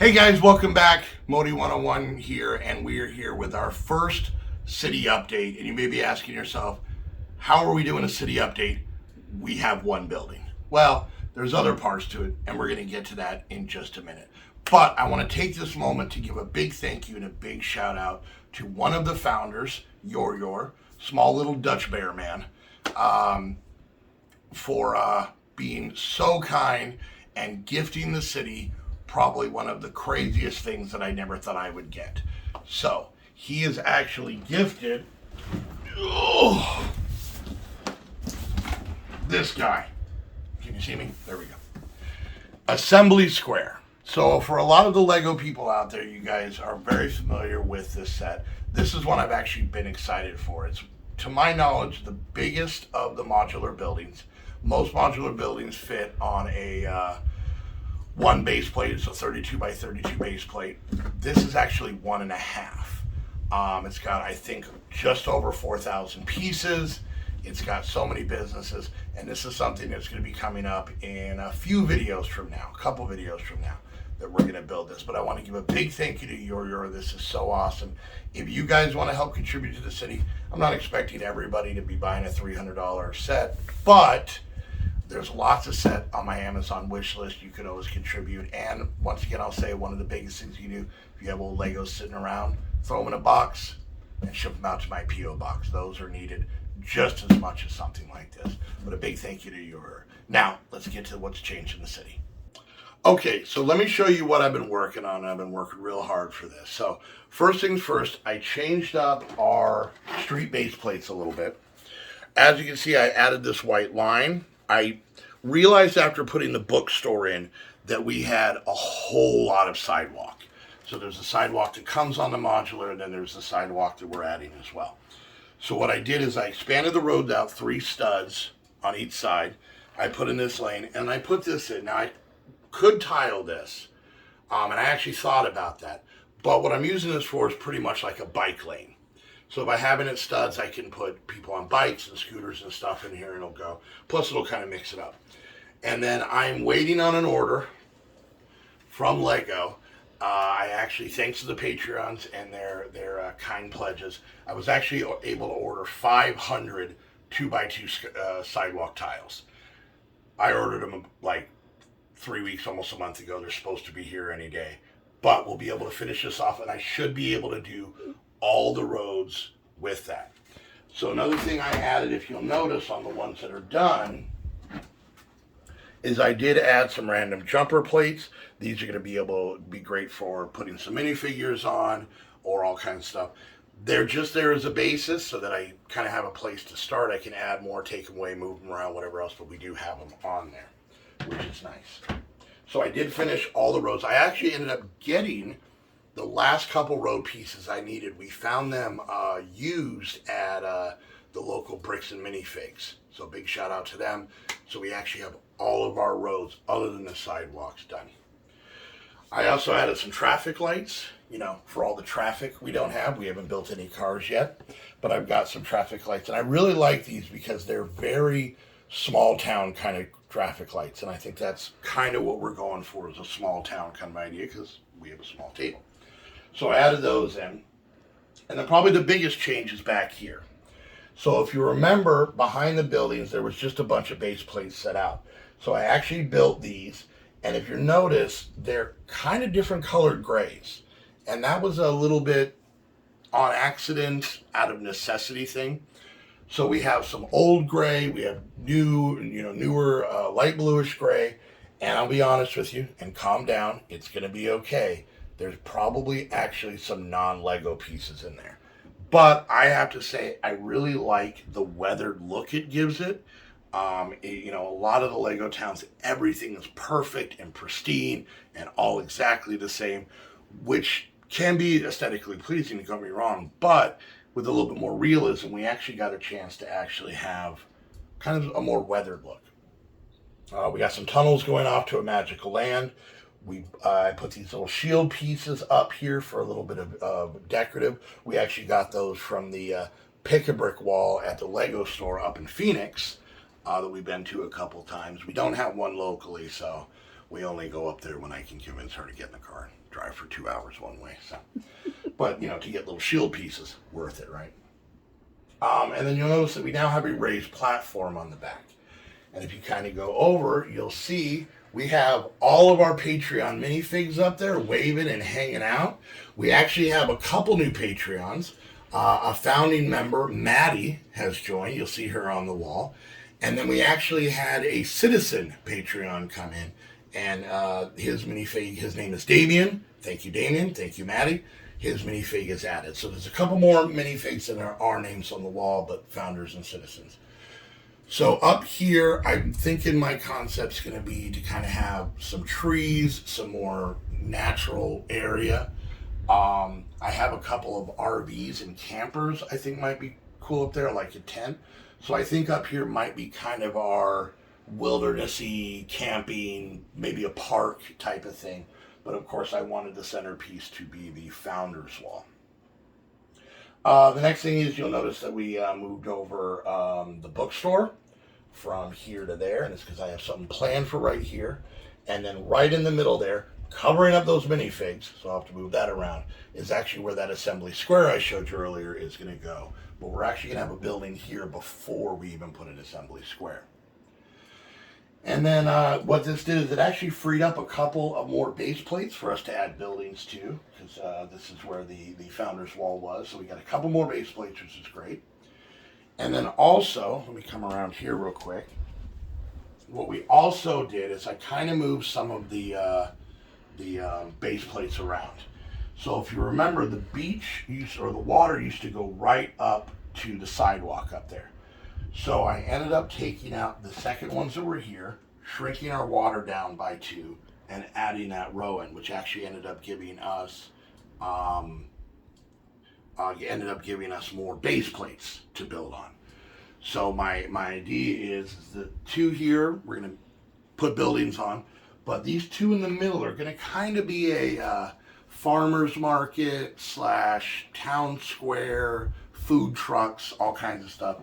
Hey guys, welcome back. Modi 101 here, and we are here with our first city update. And you may be asking yourself, how are we doing a city update? We have one building. Well, there's other parts to it, and we're going to get to that in just a minute. But I want to take this moment to give a big thank you and a big shout out to one of the founders, Your small little Dutch bear man, for being so kind and gifting the city probably one of the craziest things that I never thought I would get. So he is actually gifted this guy. Can you see me? There we go. Assembly Square. So for a lot of the Lego people out there, you guys are very familiar with this set. This is one I've actually been excited for. It's, to my knowledge, the biggest of the modular buildings. Most modular buildings fit on a one base plate. It's a 32 by 32 base plate. This is actually 1.5. It's got, I think, just over 4,000 pieces. It's got so many businesses, and this is something that's going to be coming up in a few videos from now, a couple videos from now, that we're going to build this. But I want to give a big thank you to Your. This is so awesome. If you guys want to help contribute to the city, I'm not expecting everybody to be buying a $300 set, but there's lots of set on my Amazon wish list. You could always contribute. And once again, I'll say one of the biggest things you do, if you have old Legos sitting around, throw them in a box and ship them out to my P.O. box. Those are needed just as much as something like this. But a big thank you to Your. Now, let's get to what's changed in the city. Okay, so let me show you what I've been working on. I've been working real hard for this. So first things first, I changed up our street base plates a little bit. As you can see, I added this white line. I realized after putting the bookstore in that we had a whole lot of sidewalk. So there's a sidewalk that comes on the modular, and then there's the sidewalk that we're adding as well. So what I did is I expanded the road out 3 studs on each side. I put in this lane, and I put this in. Now I could tile this, and I actually thought about that. But what I'm using this for is pretty much like a bike lane. So by having it studs, I can put people on bikes and scooters and stuff in here, and it'll go. Plus, it'll kind of mix it up. And then I'm waiting on an order from Lego. I actually, thanks to the Patreons and their kind pledges, I was actually able to order 500 2x2 sidewalk tiles. I ordered them like 3 weeks, almost a month ago. They're supposed to be here any day. But we'll be able to finish this off, and I should be able to do all the roads with that. So another thing I added, if you'll notice on the ones that are done, is I did add some random jumper plates. These are going to be able to be great for putting some minifigures on or all kinds of stuff. They're just there as a basis so that I kind of have a place to start. I can add more, take them away, move them around, whatever else, but we do have them on there, which is nice. So I did finish all the roads. I actually ended up getting the last couple road pieces I needed. We found them used at the local Bricks and Minifigs. So big shout out to them. So we actually have all of our roads other than the sidewalks done. I also added some traffic lights, for all the traffic we don't have. We haven't built any cars yet, but I've got some traffic lights. And I really like these because they're very small town kind of traffic lights. And I think that's kind of what we're going for, is a small town kind of idea, because we have a small table. So I added those in. And then probably the biggest change is back here. So if you remember, behind the buildings, there was just a bunch of base plates set out. So I actually built these. And if you notice, they're kind of different colored grays. And that was a little bit on accident, out of necessity thing. So we have some old gray. We have newer light bluish gray. And I'll be honest with you, and calm down, it's going to be okay. There's probably actually some non-Lego pieces in there. But I have to say, I really like the weathered look it gives it. A lot of the Lego towns, everything is perfect and pristine and all exactly the same, which can be aesthetically pleasing, don't get me wrong. But with a little bit more realism, we actually got a chance to actually have kind of a more weathered look. We got some tunnels going off to a magical land. I put these little shield pieces up here for a little bit of decorative. We actually got those from the pick-a-brick wall at the Lego store up in Phoenix that we've been to a couple times. We don't have one locally, so we only go up there when I can convince her to get in the car and drive for 2 hours one way. So, but you know, to get little shield pieces, worth it, right? And then you'll notice that we now have a raised platform on the back. And if you kind of go over, you'll see we have all of our Patreon minifigs up there waving and hanging out. We actually have a couple new Patreons. A founding member, Maddie, has joined. You'll see her on the wall. And then we actually had a citizen Patreon come in. And his minifig, his name is Damien. Thank you, Damien. Thank you, Maddie. His minifig is added. So there's a couple more minifigs that are our names on the wall, but founders and citizens. So up here, I'm thinking my concept's going to be to kind of have some trees, some more natural area. I have a couple of RVs and campers I think might be cool up there, like a tent. So I think up here might be kind of our wildernessy camping, maybe a park type of thing. But of course I wanted the centerpiece to be the founder's wall. The next thing is you'll notice that we moved over the bookstore from here to there, and it's because I have something planned for right here. And then right in the middle there, covering up those minifigs, so I'll have to move that around, is actually where that assembly square I showed you earlier is going to go. But we're actually going to have a building here before we even put an assembly square. And then what this did is it actually freed up a couple of more base plates for us to add buildings to, because this is where the founder's wall was. So we got a couple more base plates, which is great. And then also, let me come around here real quick. What we also did is I kind of moved some of the base plates around. So if you remember, the beach or the water used to go right up to the sidewalk up there. So I ended up taking out the second ones that were here, shrinking our water down by 2, and adding that row in, which actually ended up giving us more base plates to build on. So my idea is the 2 here we're going to put buildings on, but these 2 in the middle are going to kind of be a farmer's market / town square, food trucks, all kinds of stuff.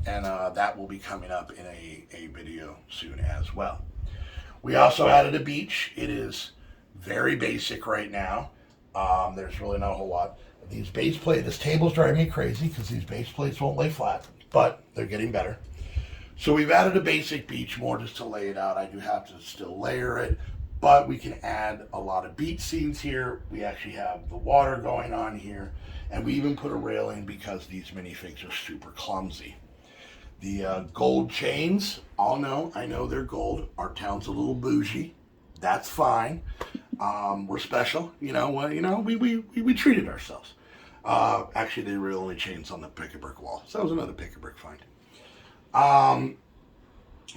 And that will be coming up in a video soon as well. We also added a beach. It is very basic right now. There's really not a whole lot. These base plates, this table's driving me crazy because these base plates won't lay flat, but they're getting better. So we've added a basic beach more just to lay it out. I do have to still layer it, but we can add a lot of beach scenes here. We actually have the water going on here, and we even put a railing because these minifigs are super clumsy. The gold chains, I know they're gold. Our town's a little bougie. That's fine. We're special. We treated ourselves. Actually, they were the only chains on the pick-a-brick wall. So that was another pick-a-brick find.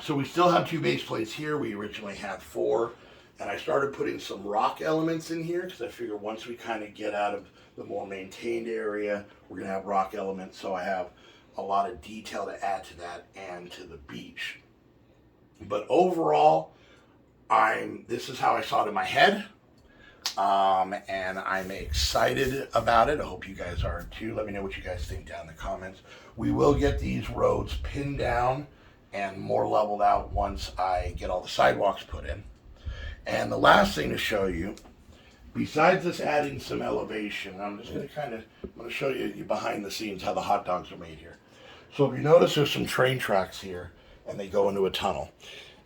So we still have 2 base plates here. We originally had 4. And I started putting some rock elements in here because I figure once we kind of get out of the more maintained area, we're going to have rock elements. So I have a lot of detail to add to that and to the beach. But overall, this is how I saw it in my head. And I'm excited about it. I hope you guys are too. Let me know what you guys think down in the comments. We will get these roads pinned down and more leveled out once I get all the sidewalks put in. And the last thing to show you, besides this adding some elevation, I'm just going to show you behind the scenes how the hot dogs are made here. So if you notice, there's some train tracks here, and they go into a tunnel.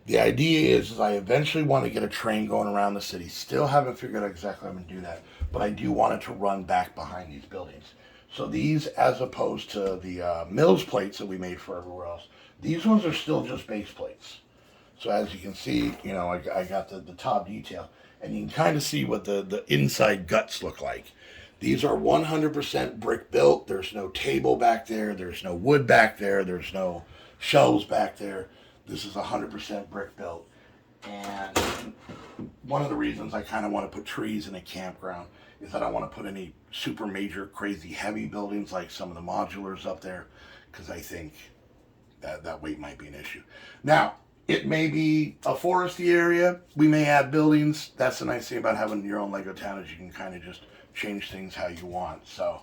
The idea is I eventually want to get a train going around the city. Still haven't figured out exactly how I'm going to do that, but I do want it to run back behind these buildings. So these, as opposed to the Mills plates that we made for everywhere else, these ones are still just base plates. So as you can see, I got the top detail, and you can kind of see what the inside guts look like. These are 100% brick built. There's no table back there. There's no wood back there. There's no shelves back there. This is 100% brick built. And one of the reasons I kind of want to put trees in a campground is that I want to put any super major, crazy, heavy buildings like some of the modulars up there, because I think that weight might be an issue. Now, it may be a foresty area. We may add buildings. That's the nice thing about having your own Lego town, is you can kind of just change things how you want. So,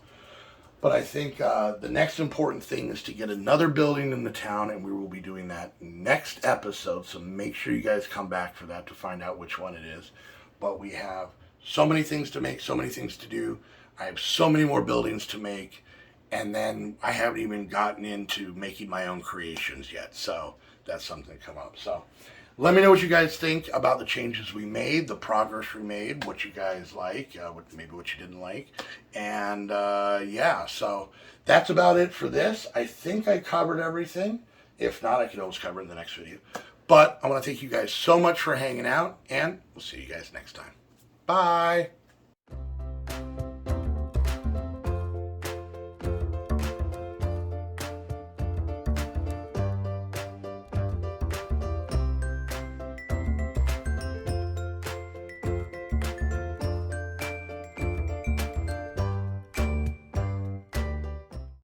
but I think the next important thing is to get another building in the town, and we will be doing that next episode. So make sure you guys come back for that to find out which one it is. But we have So many things to make, so many things to do. I have so many more buildings to make. And then I haven't even gotten into making my own creations yet. So that's something to come up. So let me know what you guys think about the changes we made, the progress we made, what you guys like, maybe what you didn't like. And yeah, so that's about it for this. I think I covered everything. If not, I could always cover it in the next video. But I want to thank you guys so much for hanging out, and we'll see you guys next time. Bye.